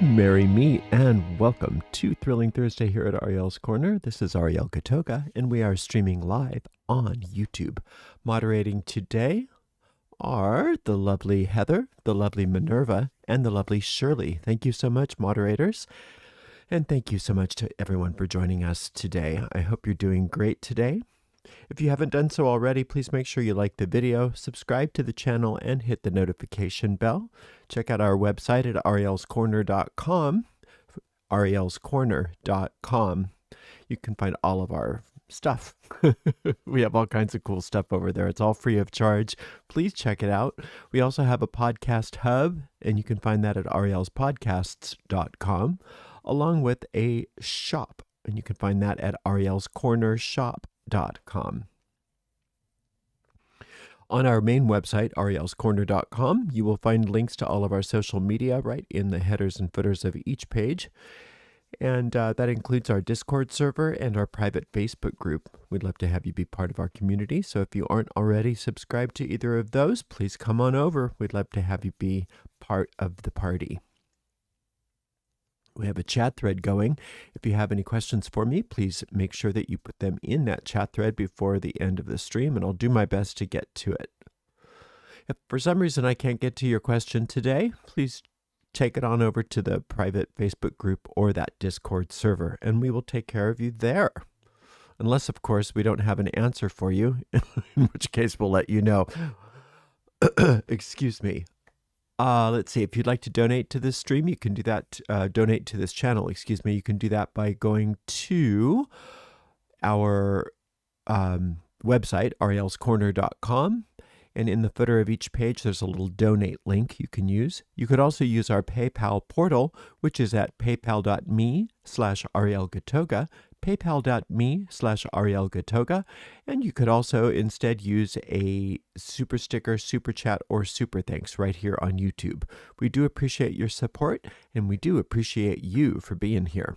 Merry me and welcome to Thrilling Thursday here at Ariel's Corner. This is Ariel Gatoga and we are streaming live on YouTube. Moderating today are the lovely Heather, the lovely Minerva, and the lovely Shirley. Thank you so much, moderators. And thank you so much to everyone for joining us today. I hope you're doing great today. If you haven't done so already, please make sure you like the video, subscribe to the channel, and hit the notification bell. Check out our website at arielscorner.com, arielscorner.com. You can find all of our stuff. We have all kinds of cool stuff over there. It's all free of charge. Please check it out. We also have a podcast hub, and you can find that at arielspodcasts.com, along with a shop, and you can find that at arielscornershop.com. On our main website, arielscorner.com, you will find links to all of our social media right in the headers and footers of each page. And that includes our Discord server and our private Facebook group. We'd love to have you be part of our community. So if you aren't already subscribed to either of those, please come on over. We'd love to have you be part of the party. We have a chat thread going. If you have any questions for me, please make sure that you put them in that chat thread before the end of the stream, and I'll do my best to get to it. If for some reason I can't get to your question today, please take it on over to the private Facebook group or that Discord server, and we will take care of you there. Unless, of course, we don't have an answer for you, in which case we'll let you know. Excuse me. Let's see, if you'd like to donate to this stream, you can do that, donate to this channel, excuse me, you can do that by going to our website, arielscorner.com, and in the footer of each page, there's a little donate link you can use. You could also use our PayPal portal, which is at paypal.me/arielgatoga, paypal.me/arielgatoga, and you could also instead use a super sticker, super chat, or super thanks right here on YouTube. We do appreciate your support, and we do appreciate you for being here.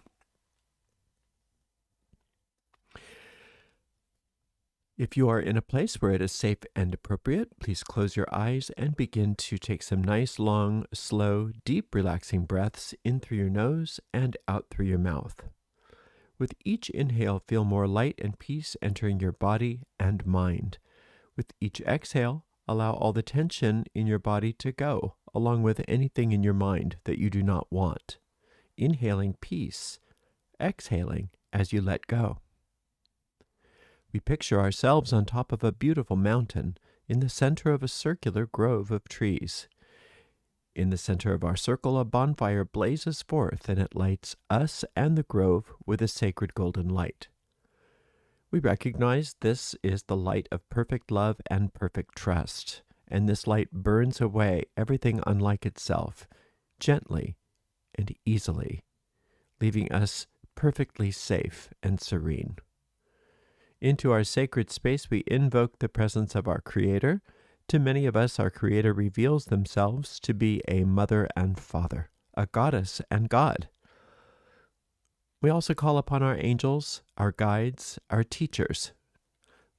If you are in a place where it is safe and appropriate, please close your eyes and begin to take some nice, long, slow, deep, relaxing breaths in through your nose and out through your mouth. With each inhale, feel more light and peace entering your body and mind. With each exhale, allow all the tension in your body to go, along with anything in your mind that you do not want. Inhaling peace, exhaling as you let go. We picture ourselves on top of a beautiful mountain in the center of a circular grove of trees. In the center of our circle, a bonfire blazes forth, and it lights us and the grove with a sacred golden light. We recognize this is the light of perfect love and perfect trust, and this light burns away everything unlike itself, gently and easily, leaving us perfectly safe and serene. Into our sacred space, we invoke the presence of our Creator. To many of us, our Creator reveals themselves to be a mother and father, a goddess and God. We also call upon our angels, our guides, our teachers.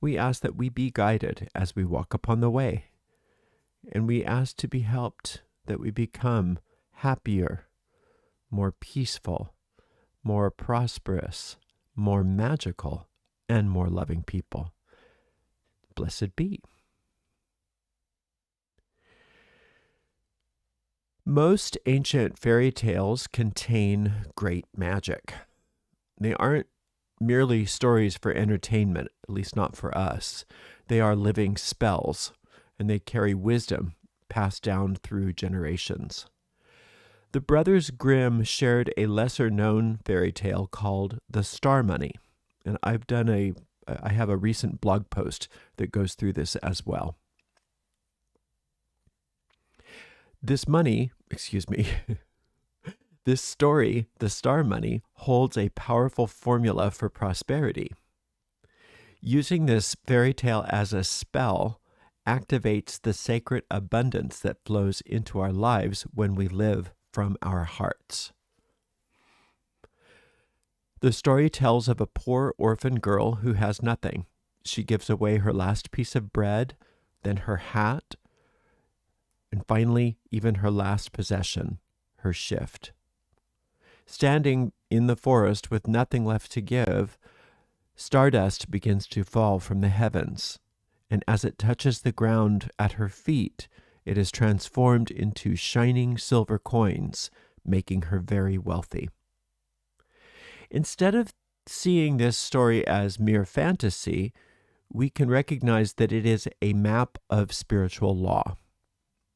We ask that we be guided as we walk upon the way. And we ask to be helped, that we become happier, more peaceful, more prosperous, more magical, and more loving people. Blessed be. Most ancient fairy tales contain great magic. They aren't merely stories for entertainment, at least not for us. They are living spells, and they carry wisdom passed down through generations. The Brothers Grimm shared a lesser-known fairy tale called The Star Money, and I have a recent blog post that goes through this as well. This story, The Star Money, holds a powerful formula for prosperity. Using this fairy tale as a spell activates the sacred abundance that flows into our lives when we live from our hearts. The story tells of a poor orphan girl who has nothing. She gives away her last piece of bread, then her hat, and finally, even her last possession, her shift. Standing in the forest with nothing left to give, stardust begins to fall from the heavens, and as it touches the ground at her feet, it is transformed into shining silver coins, making her very wealthy. Instead of seeing this story as mere fantasy, we can recognize that it is a map of spiritual law.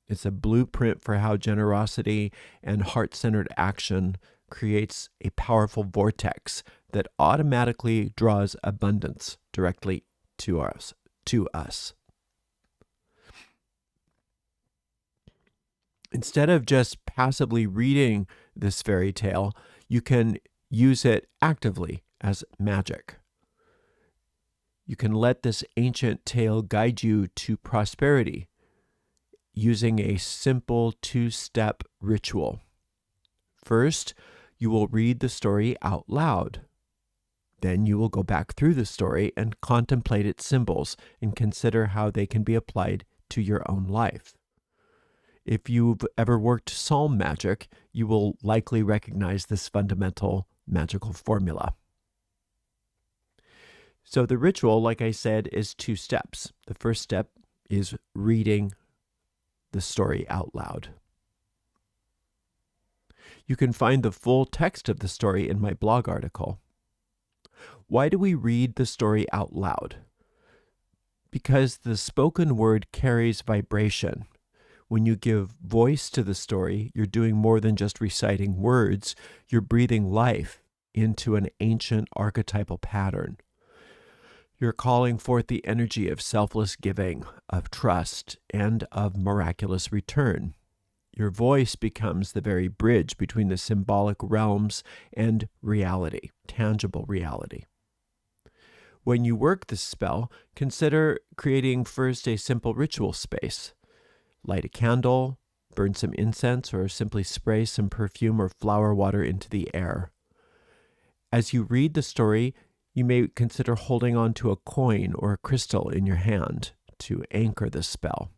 It's a blueprint for how generosity and heart-centered action creates a powerful vortex that automatically draws abundance directly to us. Instead of just passively reading this fairy tale, you can use it actively as magic. You can let this ancient tale guide you to prosperity using a simple two-step ritual. First, you will read the story out loud. Then you will go back through the story and contemplate its symbols and consider how they can be applied to your own life. If you've ever worked psalm magic, you will likely recognize this fundamental magical formula. So the ritual, like I said, is 2 steps. The first step is reading the story out loud. You can find the full text of the story in my blog article. Why do we read the story out loud? Because the spoken word carries vibration. When you give voice to the story, you're doing more than just reciting words. You're breathing life into an ancient archetypal pattern. You're calling forth the energy of selfless giving, of trust, and of miraculous return. Your voice becomes the very bridge between the symbolic realms and reality, tangible reality. When you work this spell, consider creating first a simple ritual space. Light a candle, burn some incense, or simply spray some perfume or flower water into the air. As you read the story, you may consider holding on to a coin or a crystal in your hand to anchor the spell.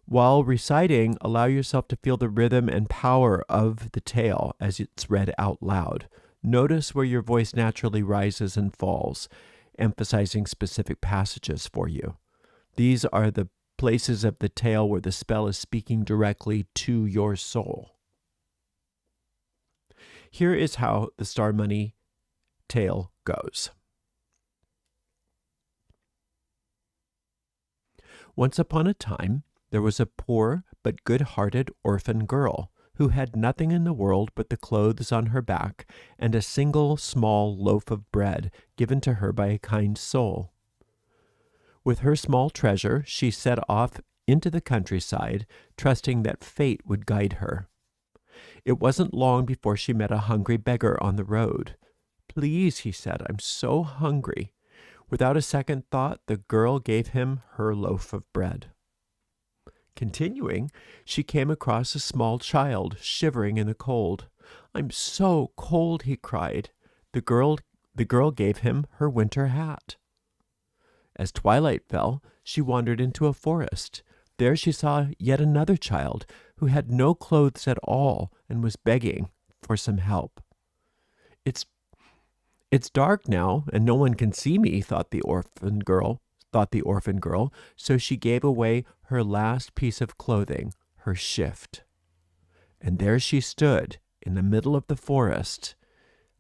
While reciting, allow yourself to feel the rhythm and power of the tale as it's read out loud. Notice where your voice naturally rises and falls, emphasizing specific passages for you. These are the places of the tale where the spell is speaking directly to your soul. Here is how the Star Money tale goes. Once upon a time, there was a poor but good-hearted orphan girl who had nothing in the world but the clothes on her back and a single small loaf of bread given to her by a kind soul. With her small treasure, she set off into the countryside, trusting that fate would guide her. It wasn't long before she met a hungry beggar on the road. "Please," he said, "I'm so hungry." Without a second thought, the girl gave him her loaf of bread. Continuing, she came across a small child shivering in the cold. "I'm so cold," he cried. The girl gave him her winter hat. As twilight fell, she wandered into a forest. There she saw yet another child who had no clothes at all and was begging for some help. It's dark now, and no one can see me," thought the orphan girl, so she gave away her last piece of clothing, her shift. And there she stood in the middle of the forest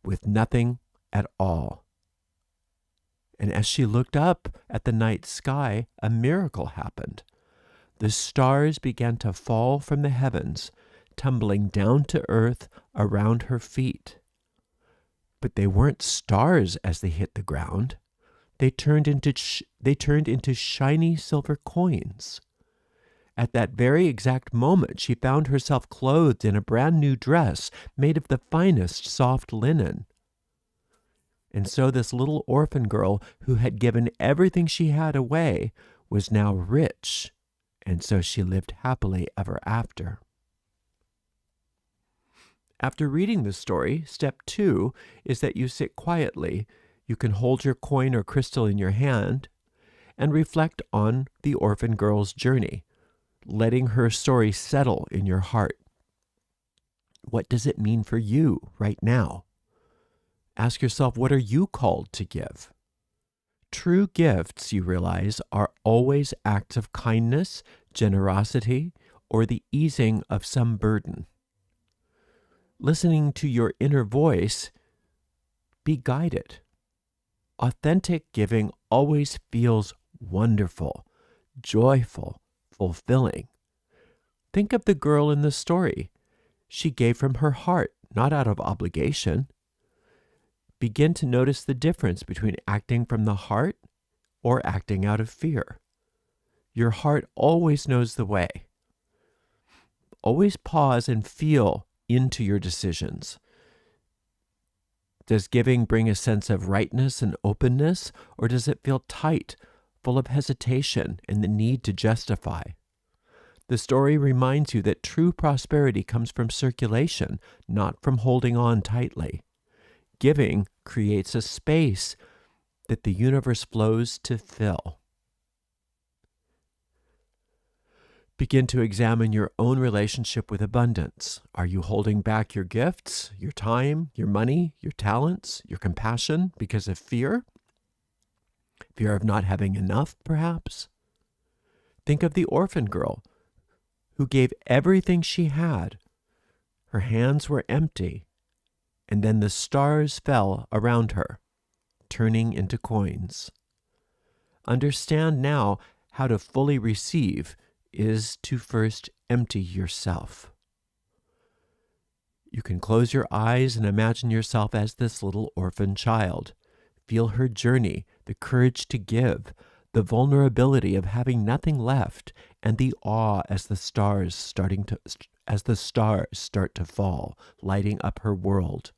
with nothing at all. And as she looked up at the night sky, a miracle happened. The stars began to fall from the heavens, tumbling down to earth around her feet. But they weren't stars as they hit the ground. They turned into shiny silver coins. At that very exact moment, she found herself clothed in a brand new dress made of the finest soft linen. And so this little orphan girl who had given everything she had away was now rich, and so she lived happily ever after. After reading the story, step 2 is that you sit quietly. You can hold your coin or crystal in your hand and reflect on the orphan girl's journey, letting her story settle in your heart. What does it mean for you right now? Ask yourself, what are you called to give? True gifts, you realize, are always acts of kindness, generosity, or the easing of some burden. Listening to your inner voice, be guided. Authentic giving always feels wonderful, joyful, fulfilling. Think of the girl in the story. She gave from her heart, not out of obligation. Begin to notice the difference between acting from the heart or acting out of fear. Your heart always knows the way. Always pause and feel into your decisions. Does giving bring a sense of rightness and openness, or does it feel tight, full of hesitation and the need to justify? The story reminds you that true prosperity comes from circulation, not from holding on tightly. Giving creates a space that the universe flows to fill. Begin to examine your own relationship with abundance. Are you holding back your gifts, your time, your money, your talents, your compassion because of fear? Fear of not having enough, perhaps? Think of the orphan girl who gave everything she had. Her hands were empty, and then the stars fell around her, turning into coins. Understand now how to fully receive is to first empty yourself. You can close your eyes and imagine yourself as this little orphan child. Feel her journey, the courage to give, the vulnerability of having nothing left, and the awe as the stars start to fall, lighting up her world.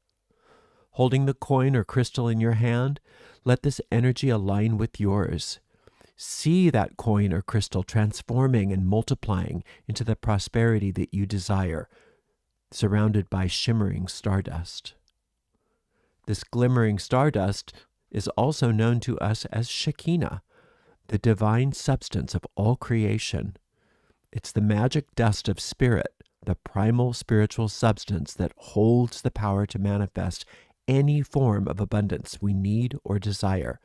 Holding the coin or crystal in your hand, let this energy align with yours. See that coin or crystal transforming and multiplying into the prosperity that you desire, surrounded by shimmering stardust. This glimmering stardust is also known to us as Shekinah, the divine substance of all creation. It's the magic dust of spirit, the primal spiritual substance that holds the power to manifest any form of abundance we need or desire,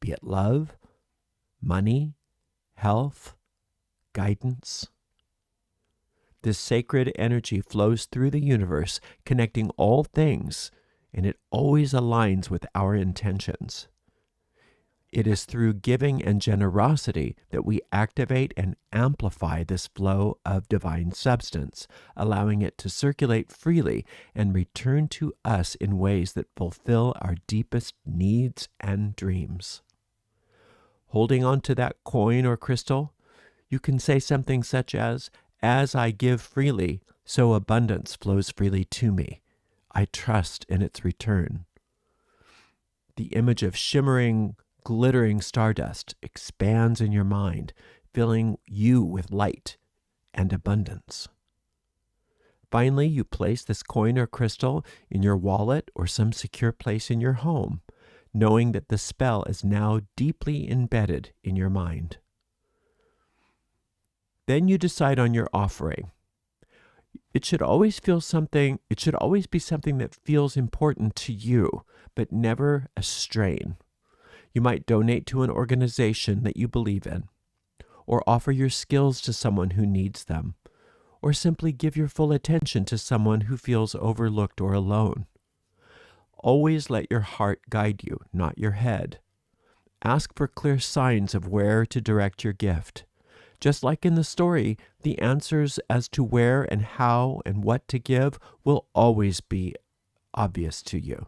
be it love, money, health, guidance. This sacred energy flows through the universe, connecting all things, and it always aligns with our intentions. It is through giving and generosity that we activate and amplify this flow of divine substance, allowing it to circulate freely and return to us in ways that fulfill our deepest needs and dreams. Holding on to that coin or crystal, you can say something such as I give freely, so abundance flows freely to me. I trust in its return." The image of shimmering, glittering stardust expands in your mind, filling you with light and abundance. Finally, you place this coin or crystal in your wallet or some secure place in your home, knowing that the spell is now deeply embedded in your mind. Then you decide on your offering. It should always be something that feels important to you, but never a strain. You might donate to an organization that you believe in, or offer your skills to someone who needs them, or simply give your full attention to someone who feels overlooked or alone. Always let your heart guide you, not your head. Ask for clear signs of where to direct your gift. Just like in the story, the answers as to where and how and what to give will always be obvious to you.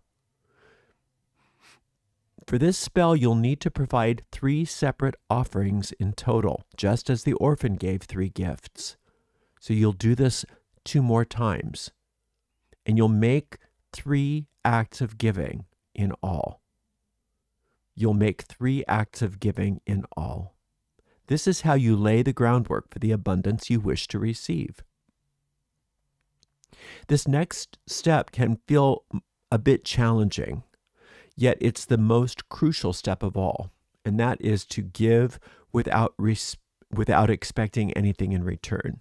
For this spell, you'll need to provide 3 separate offerings in total, just as the orphan gave 3 gifts. So you'll do this 2 more times, and you'll make 3 acts of giving in all. You'll make 3 acts of giving in all. This is how you lay the groundwork for the abundance you wish to receive. This next step can feel a bit challenging, yet it's the most crucial step of all, and that is to give without expecting anything in return.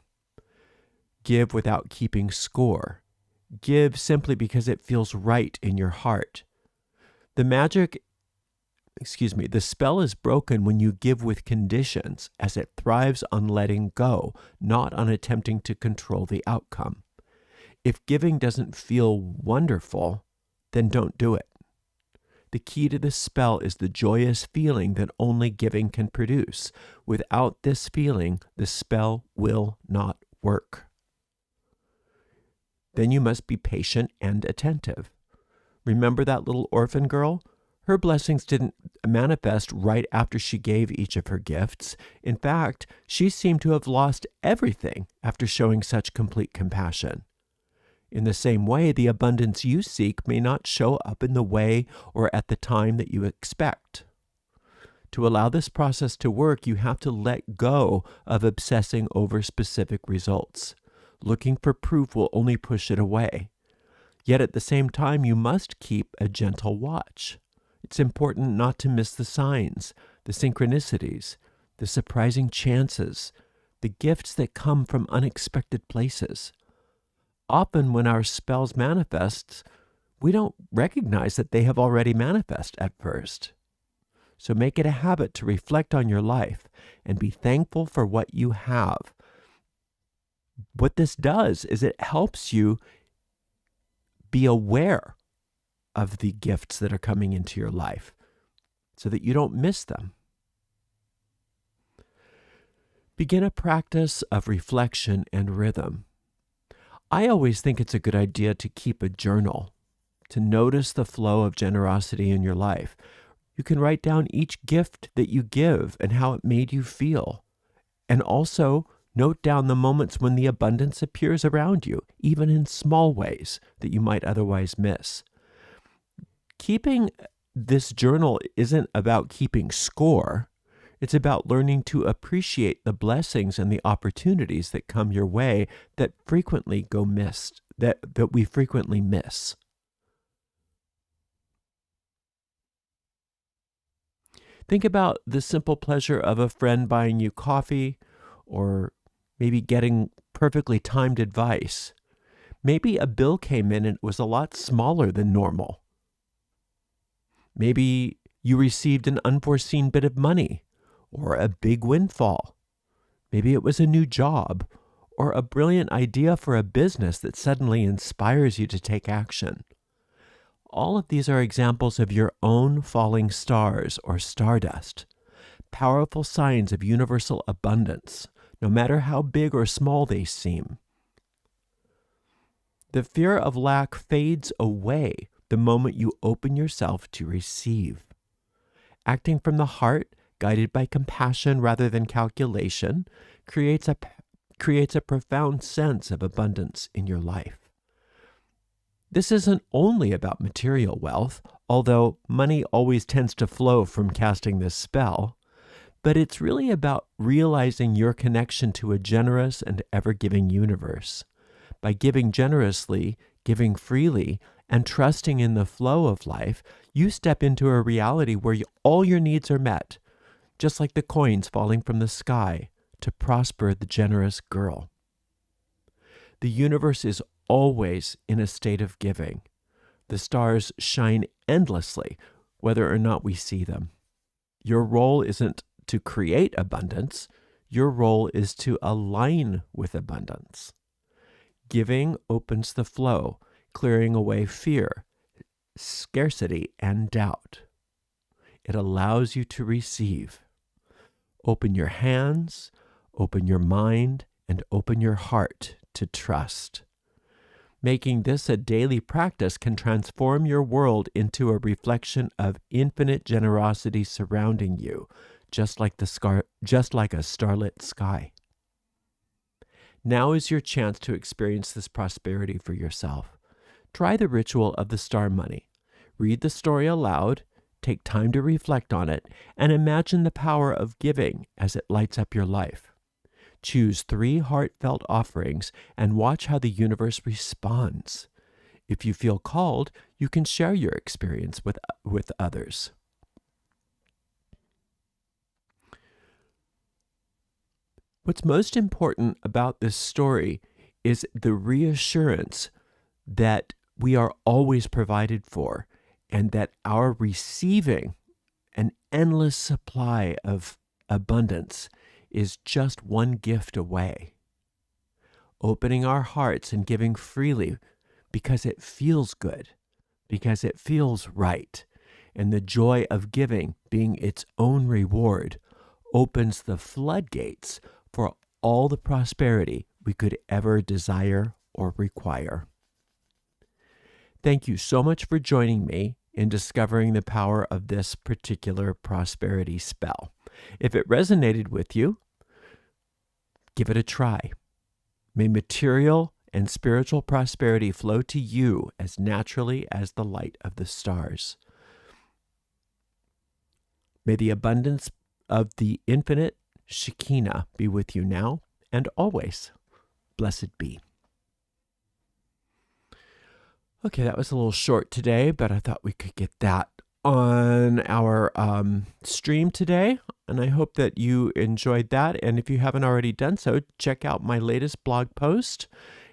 Give without keeping score. Give simply because it feels right in your heart. The spell is broken when you give with conditions, as it thrives on letting go, not on attempting to control the outcome. If giving doesn't feel wonderful, then don't do it. The key to this spell is the joyous feeling that only giving can produce. Without this feeling, the spell will not work. Then you must be patient and attentive. Remember that little orphan girl? Her blessings didn't manifest right after she gave each of her gifts. In fact, she seemed to have lost everything after showing such complete compassion. In the same way, the abundance you seek may not show up in the way or at the time that you expect. To allow this process to work, you have to let go of obsessing over specific results. Looking for proof will only push it away. Yet at the same time, you must keep a gentle watch. It's important not to miss the signs, the synchronicities, the surprising chances, the gifts that come from unexpected places. Often when our spells manifest, we don't recognize that they have already manifested at first. So make it a habit to reflect on your life and be thankful for what you have. What this does is it helps you be aware of the gifts that are coming into your life so that you don't miss them. Begin a practice of reflection and rhythm. I always think it's a good idea to keep a journal, to notice the flow of generosity in your life. You can write down each gift that you give and how it made you feel. And also note down the moments when the abundance appears around you, even in small ways that you might otherwise miss. Keeping this journal isn't about keeping score. It's about learning to appreciate the blessings and the opportunities that come your way that frequently go missed, that we frequently miss. Think about the simple pleasure of a friend buying you coffee, or maybe getting perfectly timed advice. Maybe a bill came in and it was a lot smaller than normal. Maybe you received an unforeseen bit of money, or a big windfall. Maybe it was a new job, or a brilliant idea for a business that suddenly inspires you to take action. All of these are examples of your own falling stars or stardust, powerful signs of universal abundance, no matter how big or small they seem. The fear of lack fades away the moment you open yourself to receive. Acting from the heart, guided by compassion rather than calculation, creates a profound sense of abundance in your life. This isn't only about material wealth, although money always tends to flow from casting this spell, but it's really about realizing your connection to a generous and ever-giving universe. By giving generously, giving freely, and trusting in the flow of life, you step into a reality where all your needs are met, just like the coins falling from the sky to prosper the generous girl. The universe is always in a state of giving. The stars shine endlessly, whether or not we see them. Your role isn't to create abundance. Your role is to align with abundance. Giving opens the flow, clearing away fear, scarcity, and doubt. It allows you to receive. Open your hands, open your mind, and open your heart to trust. Making this a daily practice can transform your world into a reflection of infinite generosity surrounding you, just like a starlit sky. Now is your chance to experience this prosperity for yourself. Try the ritual of the star money. Read the story aloud, take time to reflect on it, and imagine the power of giving as it lights up your life. Choose 3 heartfelt offerings and watch how the universe responds. If you feel called, you can share your experience with others. What's most important about this story is the reassurance that we are always provided for and that our receiving an endless supply of abundance is just one gift away. Opening our hearts and giving freely because it feels good, because it feels right, and the joy of giving being its own reward opens the floodgates for all the prosperity we could ever desire or require. Thank you so much for joining me in discovering the power of this particular prosperity spell. If it resonated with you, give it a try. May material and spiritual prosperity flow to you as naturally as the light of the stars. May the abundance of the infinite Shekinah be with you now and always. Blessed be. Okay, that was a little short today, but I thought we could get that on our stream today, and I hope that you enjoyed that. And if you haven't already done so, check out my latest blog post,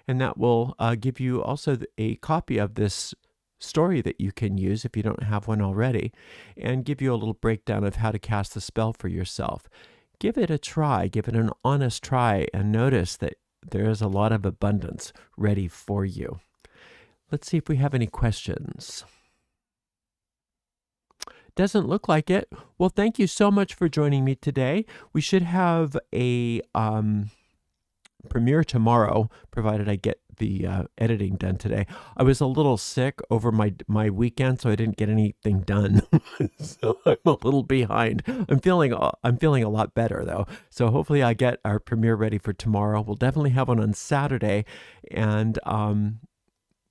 and that will give you also a copy of this story that you can use if you don't have one already, and give you a little breakdown of how to cast the spell for yourself. Give it a try, give it an honest try, and notice that there is a lot of abundance ready for you. Let's see if we have any questions. Doesn't look like it. Well, thank you so much for joining me today. We should have a premiere tomorrow, provided I get the editing done today. I was a little sick over my weekend, so I didn't get anything done. So I'm a little behind. I'm feeling a lot better though. So hopefully I get our premiere ready for tomorrow. We'll definitely have one on Saturday, and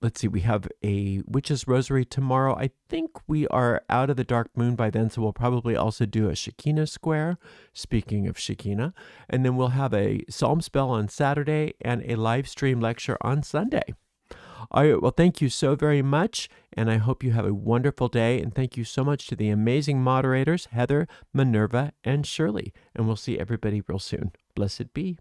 let's see, we have a Witch's Rosary tomorrow. I think we are out of the dark moon by then, so we'll probably also do a Shekinah square, speaking of Shekinah. And then we'll have a Psalm spell on Saturday and a live stream lecture on Sunday. All right, well, thank you so very much, and I hope you have a wonderful day. And thank you so much to the amazing moderators, Heather, Minerva, and Shirley. And we'll see everybody real soon. Blessed be.